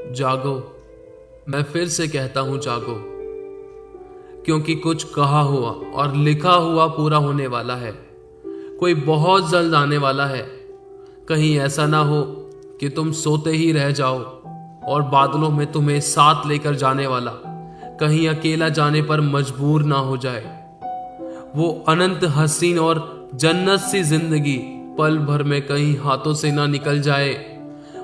जागो, मैं फिर से कहता हूं जागो, क्योंकि कुछ कहा हुआ और लिखा हुआ पूरा होने वाला है। कोई बहुत जल्द आने वाला है। कहीं ऐसा ना हो कि तुम सोते ही रह जाओ और बादलों में तुम्हें साथ लेकर जाने वाला कहीं अकेला जाने पर मजबूर ना हो जाए। वो अनंत हसीन और जन्नत सी जिंदगी पल भर में कहीं हाथों से ना निकल जाए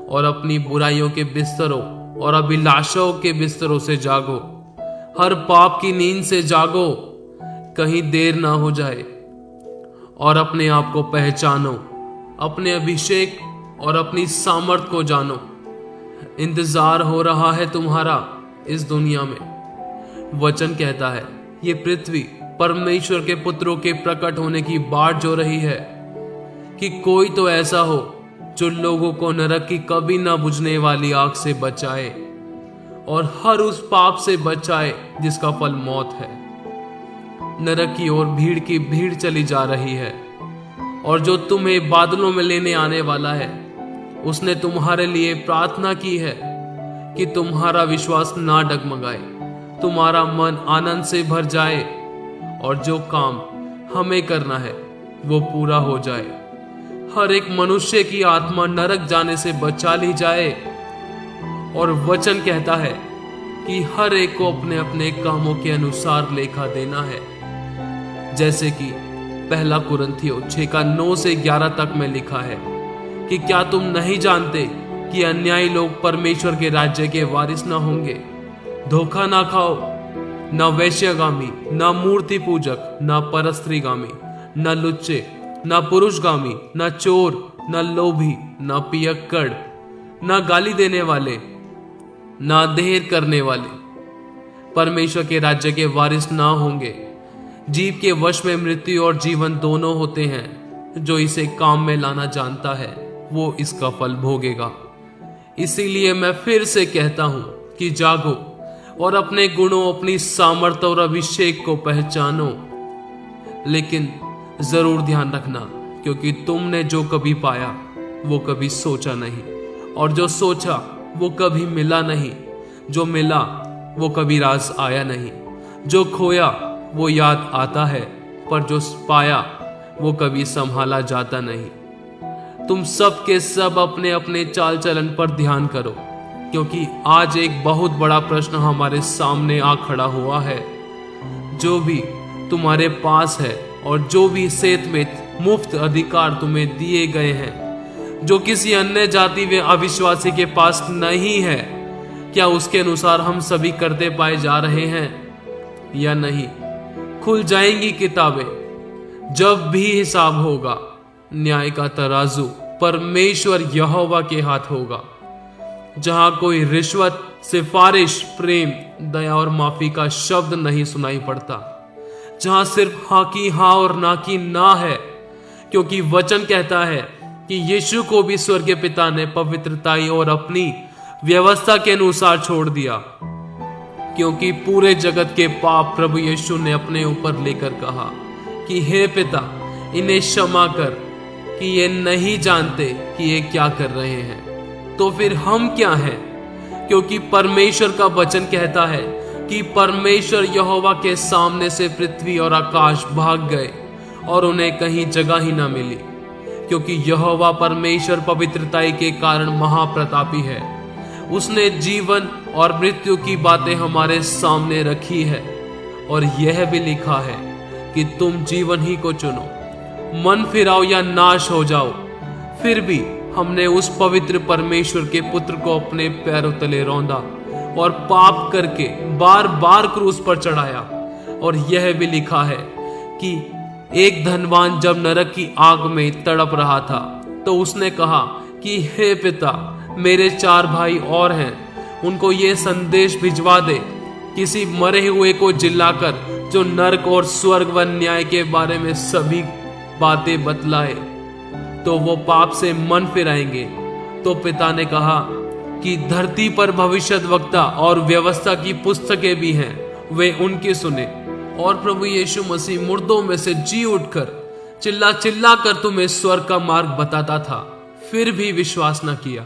और अपनी बुराइयों के बिस्तरों और अभिलाषाओं के बिस्तरों से जागो। हर पाप की नींद से जागो, कहीं देर ना हो जाए और अपने आप को पहचानो, अपने अभिषेक और अपनी सामर्थ को जानो। इंतजार हो रहा है तुम्हारा इस दुनिया में। वचन कहता है ये पृथ्वी परमेश्वर के पुत्रों के प्रकट होने की बाट जो रही है, कि कोई तो ऐसा हो जो लोगों को नरक की कभी ना बुझने वाली आग से बचाए और हर उस पाप से बचाए जिसका फल मौत है। नरक की ओर भीड़ की भीड़ चली जा रही है और जो तुम्हें बादलों में लेने आने वाला है, उसने तुम्हारे लिए प्रार्थना की है कि तुम्हारा विश्वास ना डगमगाए, तुम्हारा मन आनंद से भर जाए और जो काम हमें करना है वो पूरा हो जाए। हर एक मनुष्य की आत्मा नरक जाने से बचा ली जाए। और वचन कहता है कि हर एक को अपने अपने कामों के अनुसार लेखा देना है, जैसे कि पहला कुरिन्थियों 6:9 से 11 तक में लिखा है कि क्या तुम नहीं जानते कि अन्यायी लोग परमेश्वर के राज्य के वारिस ना होंगे। धोखा ना खाओ, न वैश्यगामी, न मूर्ति पूजक, न परस्त्रीगामी, न लुच्चे, न पुरुषगामी, न चोर, न लोभी, न पियक्कड़, न गाली देने वाले, न देर करने वाले परमेश्वर के राज्य के वारिस ना होंगे। जीव के वश में मृत्यु और जीवन दोनों होते हैं। जो इसे काम में लाना जानता है वो इसका फल भोगेगा। इसीलिए मैं फिर से कहता हूं कि जागो और अपने गुणों, अपनी सामर्थ्य और अभिषेक को पहचानो। लेकिन जरूर ध्यान रखना, क्योंकि तुमने जो कभी पाया वो कभी सोचा नहीं, और जो सोचा वो कभी मिला नहीं, जो मिला वो कभी राज आया नहीं, जो खोया वो याद आता है, पर जो पाया वो कभी संभाला जाता नहीं। तुम सब के सब अपने अपने चाल चलन पर ध्यान करो, क्योंकि आज एक बहुत बड़ा प्रश्न हमारे सामने आ खड़ा हुआ है। जो भी तुम्हारे पास है और जो भी सेत में मुफ्त अधिकार तुम्हें दिए गए हैं, जो किसी अन्य जाति व अविश्वासी के पास नहीं है, क्या उसके अनुसार हम सभी करते पाए जा रहे हैं या नहीं? खुल जाएंगी किताबें जब भी हिसाब होगा। न्याय का तराजू परमेश्वर यहोवा के हाथ होगा। जहां कोई रिश्वत, सिफारिश, प्रेम, दया और माफी का शब्द नहीं सुनाई पड़ता, जहां सिर्फ हाँ की हाँ और ना की ना है, क्योंकि वचन कहता है कि यीशु को भी स्वर्गीय पिता ने पवित्रताई और अपनी व्यवस्था के अनुसार छोड़ दिया, क्योंकि पूरे जगत के पाप प्रभु यीशु ने अपने ऊपर लेकर कहा कि हे पिता, इन्हें क्षमा कर कि ये नहीं जानते कि ये क्या कर रहे हैं। तो फिर हम क्या हैं? क्योंकि परमेश्वर का वचन कहता है कि परमेश्वर यहोवा के सामने से पृथ्वी और आकाश भाग गए और उन्हें कहीं जगह ही ना मिली, क्योंकि यहोवा परमेश्वर पवित्रताई के कारण महाप्रतापी है। उसने जीवन और मृत्यु की बातें हमारे सामने रखी है, और यह भी लिखा है कि तुम जीवन ही को चुनो, मन फिराओ या नाश हो जाओ। फिर भी हमने उस पवित्र परमेश्वर के पुत्र को अपने पैरों तले रौंदा और पाप करके बार बार क्रूस पर चढ़ाया। और यह भी लिखा है कि एक धनवान जब नरक की आग में तड़प रहा था, तो उसने कहा कि हे पिता, मेरे 4 भाई और हैं, उनको ये संदेश भिजवा दे, किसी मरे हुए को जिलाकर, जो नरक और स्वर्ग व न्याय के बारे में सभी बातें बतलाए, तो वो पाप से मन फिराएंगे। तो पिता ने कहा कि धरती पर भविष्यद्वक्ता और व्यवस्था की पुस्तकें भी हैं, वे उनकी सुने। और प्रभु यीशु मसीह मुर्दों में से जी उठकर चिल्ला चिल्ला कर तुम्हें स्वर्ग का मार्ग बताता था, फिर भी विश्वास न किया।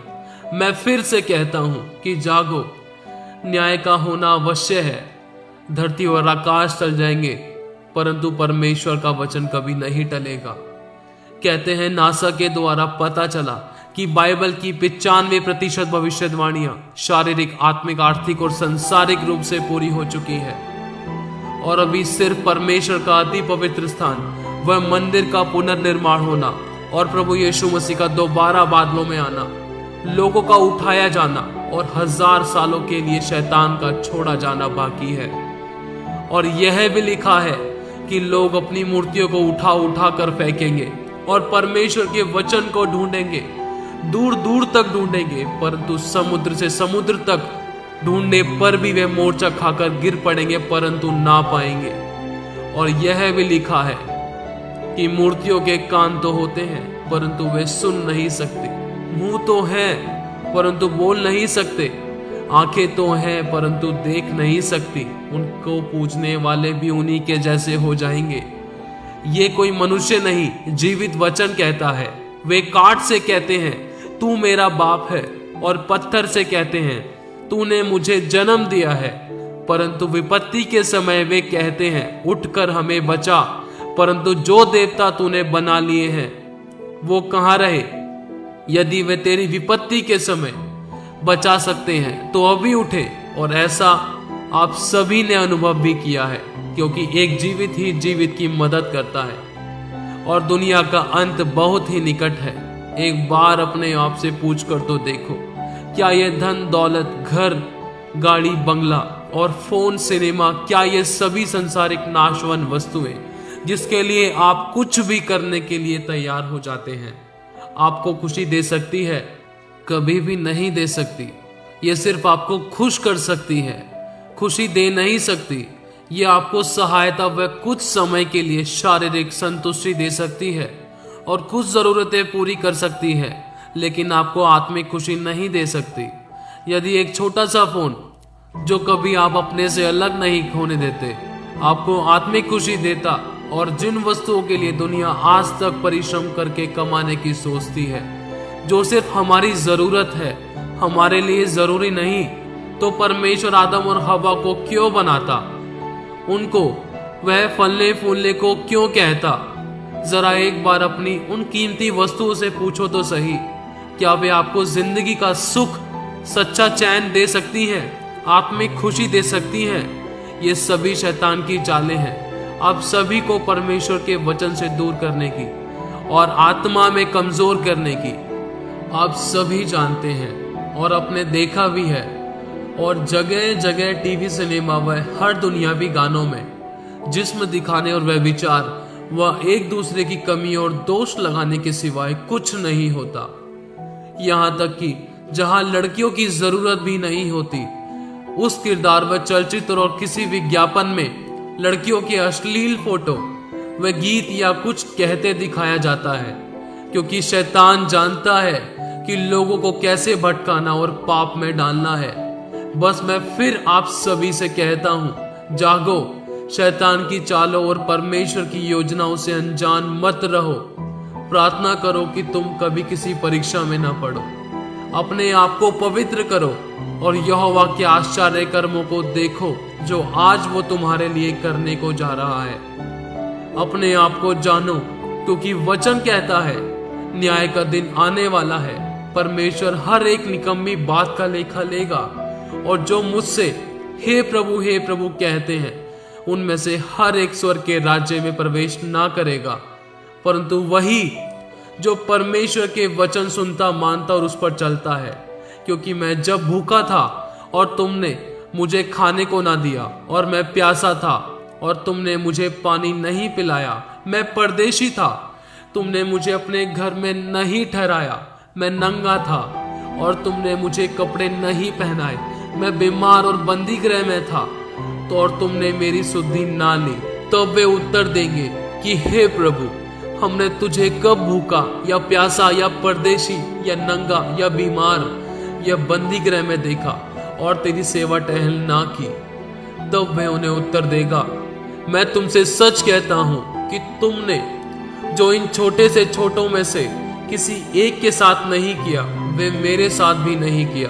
मैं फिर से कहता हूं कि जागो, न्याय का होना अवश्य है। धरती और आकाश टल जाएंगे, परंतु परमेश्वर का वचन कभी नहीं टलेगा। कहते हैं नासा के द्वारा पता चला कि बाइबल की 95% भविष्यवाणियां शारीरिक, आत्मिक, आर्थिक और सांसारिक रूप से पूरी हो चुकी है। और अभी सिर्फ परमेश्वर का अति पवित्र स्थान, वह मंदिर का पुनर्निर्माण होना और प्रभु यीशु मसीह का दोबारा बादलों में आना, लोगों का उठाया जाना और 1000 सालों के लिए शैतान का छोड़ा जाना बाकी है। और यह भी लिखा है कि लोग अपनी मूर्तियों को उठा उठा कर फेंकेंगे और परमेश्वर के वचन को ढूंढेंगे, दूर दूर तक ढूंढेंगे, परंतु समुद्र से समुद्र तक ढूंढने पर भी वे मोर्चा खाकर गिर पड़ेंगे, परंतु ना पाएंगे। और यह भी लिखा है कि मूर्तियों के कान तो होते हैं परंतु वे सुन नहीं सकते, मुंह तो है परंतु बोल नहीं सकते, आंखें तो हैं परंतु देख नहीं सकती। उनको पूजने वाले भी उन्हीं के जैसे हो जाएंगे। ये कोई मनुष्य नहीं, जीवित वचन कहता है। वे काट से कहते हैं तू मेरा बाप है, और पत्थर से कहते हैं तूने मुझे जन्म दिया है। परंतु विपत्ति के समय वे कहते हैं उठकर हमें बचा। परंतु जो देवता तूने बना लिए हैं वो कहाँ रहे? यदि वे तेरी विपत्ति के समय बचा सकते हैं तो अभी उठे। और ऐसा आप सभी ने अनुभव भी किया है, क्योंकि एक जीवित ही जीवित की मदद करता है। और दुनिया का अंत बहुत ही निकट है। एक बार अपने आप से पूछ कर तो देखो, क्या ये धन दौलत, घर, गाड़ी, बंगला और फोन, सिनेमा, क्या ये सभी संसारिक नाशवान वस्तुएं जिसके लिए आप कुछ भी करने के लिए तैयार हो जाते हैं, आपको खुशी दे सकती है? कभी भी नहीं दे सकती। ये सिर्फ आपको खुश कर सकती है, खुशी दे नहीं सकती। ये आपको सहायता व कुछ समय के लिए शारीरिक संतुष्टि दे सकती है और कुछ जरूरतें पूरी कर सकती है, लेकिन आपको आत्मिक खुशी नहीं दे सकती। यदि एक छोटा सा फोन, जो कभी आप अपने से अलग नहीं होने देते, आपको आत्मिक खुशी देता, और जिन वस्तुओं के लिए दुनिया आज तक परिश्रम करके कमाने की सोचती है, जो सिर्फ हमारी जरूरत है, हमारे लिए जरूरी नहीं, तो परमेश्वर आदम और हवा को क्यों बनाता? उनको वह फलने फूलने को क्यों कहता? जरा एक बार अपनी उन कीमती वस्तुओं से पूछो तो सही, क्या वे आपको जिंदगी का सुख, सच्चा चैन दे सकती हैं, आत्मिक खुशी दे सकती हैं? ये सभी शैतान की चालें हैं, आप सभी को परमेश्वर के वचन से दूर करने की और आत्मा में कमजोर करने की। आप सभी जानते हैं और अपने देखा भी है, और जगह जगह टीवी, सिनेमा व हर दुनियावी गानों में जिस्म दिखाने और वह विचार व एक दूसरे की कमी और दोष लगाने के सिवाय कुछ नहीं होता। यहाँ तक कि जहाँ लड़कियों की जरूरत भी नहीं होती, उस किरदार व चलचित्र और किसी विज्ञापन में लड़कियों के अश्लील फोटो व गीत या कुछ कहते दिखाया जाता है, क्योंकि शैतान जानता है कि लोगों को कैसे भटकाना और पाप में डालना है। बस मैं फिर आप सभी से कहता हूं, जागो, शैतान की चालों और परमेश्वर की योजनाओं से अनजान मत रहो। प्रार्थना करो कि तुम कभी किसी परीक्षा में ना पड़ो। अपने आप को पवित्र करो और यहोवा के आश्चर्य कर्मों को देखो जो आज वो तुम्हारे लिए करने को जा रहा है। अपने आप को जानो, क्योंकि वचन कहता है न्याय का दिन आने वाला है। परमेश्वर हर एक निकम्मी बात का लेखा लेगा, और जो मुझसे हे प्रभु कहते हैं, उनमें से हर एक स्वर्ग के राज्य में प्रवेश ना करेगा, परंतु वही जो परमेश्वर के वचन सुनता, मानता और उस पर चलता है। क्योंकि मैं जब भूखा था और तुमने मुझे खाने को ना दिया, और मैं प्यासा था और तुमने मुझे पानी नहीं पिलाया, मैं परदेशी था, तुमने मुझे अपने घर में नहीं ठहराया, मैं नंगा था और तुमने मुझे कपड़े नहीं पहनाए, मैं बीमार और बंदी गृह में था, तो और तुमने मेरी सुधि ना ली। तो वे उत्तर देंगे कि हे प्रभु, हमने तुझे कब भूखा या प्यासा या परदेशी या नंगा या बीमार या बंदी गृह में देखा और तेरी सेवा टहल ना की? तब वह उन्हें उत्तर देगा, मैं तुमसे सच कहता हूं कि तुमने जो इन छोटे से छोटों में से किसी एक के साथ नहीं किया, वे मेरे साथ भी नहीं किया,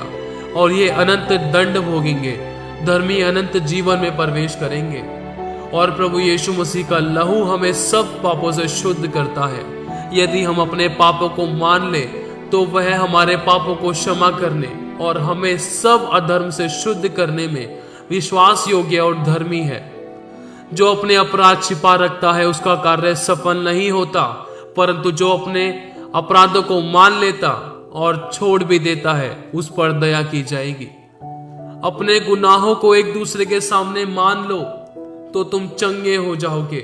और ये अनंत दंड भोगेंगे। धर्मी अनंत जीवन में प्रवेश करेंगे। और प्रभु यीशु मसीह का लहू हमें सब पापों से शुद्ध करता है। यदि हम अपने पापों को मान ले तो वह हमारे पापों को क्षमा करने और हमें सब अधर्म से शुद्ध करने में विश्वास योग्य और धर्मी है। जो अपने अपराध छिपा रखता है उसका कार्य सफल नहीं होता, परंतु जो अपने अपराधों को मान लेता और छोड़ भी देता है उस पर दया की जाएगी। अपने गुनाहों को एक दूसरे के सामने मान लो तो तुम चंगे हो जाओगे,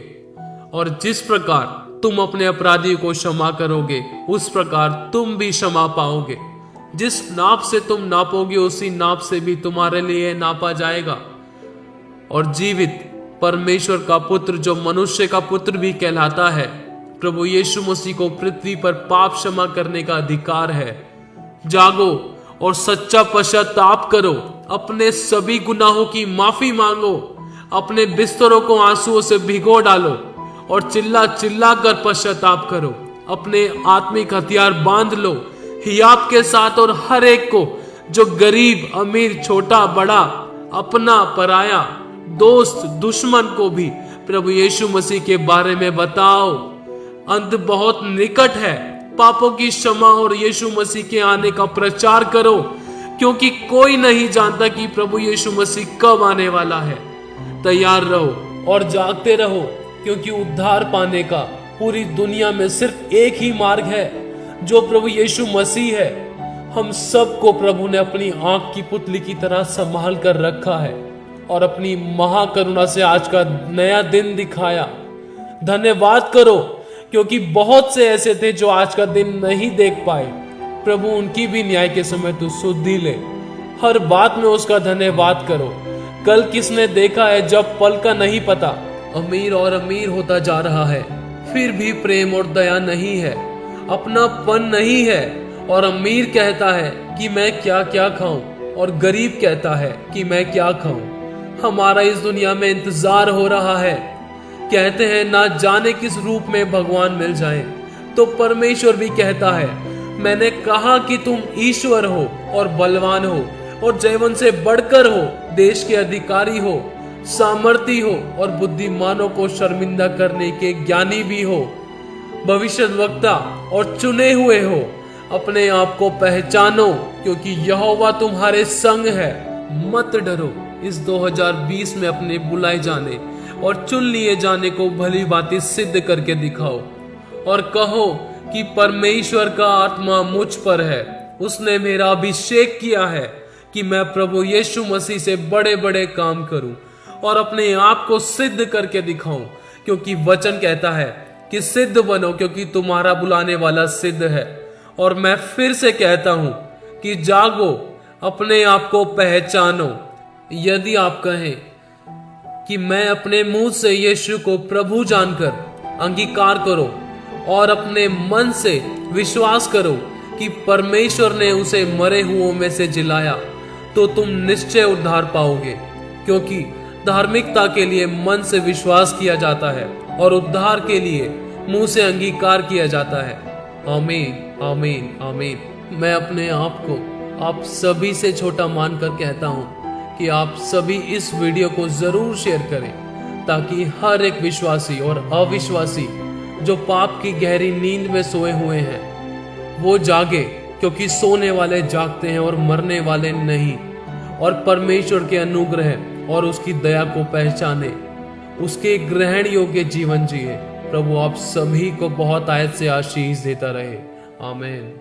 और जिस प्रकार तुम अपने अपराधियों को क्षमा करोगे उस प्रकार तुम भी क्षमा पाओगे। जिस नाप से तुम नापोगे उसी नाप से भी तुम्हारे लिए नापा जाएगा। और जीवित परमेश्वर का पुत्र, जो मनुष्य का पुत्र भी कहलाता है, प्रभु यीशु मसीह को पृथ्वी पर पाप क्षमा करने का अधिकार है। जागो और सच्चा पश्चाताप करो, अपने सभी गुनाहों की माफी मांगो, अपने बिस्तरों को आंसुओं से भिगो डालो और चिल्ला चिल्ला कर पश्चाताप करो। अपने आत्मिक हथियार बांध लो हियाब के साथ, और हर एक को, जो गरीब अमीर छोटा बड़ा, अपना पराया, दोस्त दुश्मन को भी प्रभु यीशु मसीह के बारे में बताओ। अंत बहुत निकट है। पापों की क्षमा और यीशु मसीह के आने का प्रचार करो, क्योंकि कोई नहीं जानता कि प्रभु यीशु मसीह कब आने वाला है। तैयार रहो और जागते रहो, क्योंकि उद्धार पाने का पूरी दुनिया में सिर्फ एक ही मार्ग है, जो प्रभु यीशु मसीह है। हम सबको प्रभु ने अपनी आंख की पुतली की तरह संभाल कर रखा है और अपनी महाकरुणा से आज का नया दिन दिखाया। धन्यवाद करो, क्योंकि बहुत से ऐसे थे जो आज का दिन नहीं देख पाए। प्रभु उनकी भी न्याय के समय तू सुधि ले। हर बात में उसका धन्यवाद करो। कल किसने देखा है जब पल का नहीं पता। अमीर और अमीर होता जा रहा है, फिर भी प्रेम और दया नहीं है, अपनापन नहीं है। और अमीर कहता है कि मैं क्या क्या खाऊं, और गरीब कहता है कि मैं क्या खाऊं। हमारा इस दुनिया में इंतजार हो रहा है। कहते हैं ना जाने किस रूप में भगवान मिल जाए, तो परमेश्वर भी कहता है मैंने कहा कि तुम ईश्वर हो और बलवान हो और जयवंत से बढ़कर हो, देश के अधिकारी हो, सामर्थी हो और बुद्धिमानों को शर्मिंदा करने के ज्ञानी भी हो, भविष्यद्वक्ता और चुने हुए हो। अपने आप को पहचानो, क्योंकि यहोवा तुम्हारे संग है। मत डरो। इस 2020 में अपने बुलाए जाने और चुन लिए जाने को भली बातें सिद्ध करके दिखाओ और कहो कि परमेश्वर का आत्मा मुझ पर है। उसने मेरा अभिषेक किया है कि मैं प्रभु यीशु मसीह से बड़े बड़े काम करूं और अपने आप को सिद्ध करके दिखाऊं, क्योंकि वचन कहता है कि सिद्ध बनो, क्योंकि तुम्हारा बुलाने वाला सिद्ध है। और मैं फिर से कहता हूं कि जागो, अपने आप को पहचानो। यदि आप कहें कि मैं अपने मुंह से यीशु को प्रभु जानकर अंगीकार करो और अपने मन से विश्वास करो कि परमेश्वर ने उसे मरे हुओं में से जिलाया, तो तुम निश्चय उद्धार पाओगे। क्योंकि धार्मिकता के लिए मन से विश्वास किया जाता है और उद्धार के लिए मुंह से अंगीकार किया जाता है। आमीन, आमीन, आमीन। मैं अपने आप को आप सभी से छोटा मानकर कहता हूं कि आप सभी इस वीडियो को जरूर शेयर करें, ताकि हर एक विश्वासी और अविश्वासी जो पाप की गहरी नींद में सोए हुए हैं वो जागे, क्योंकि सोने वाले जागते हैं और मरने वाले नहीं। और परमेश्वर के अनुग्रह और उसकी दया को पहचाने, उसके ग्रहण योग्य जीवन जिए। प्रभु आप सभी को बहुत आयत से आशीष देता रहे। आमीन।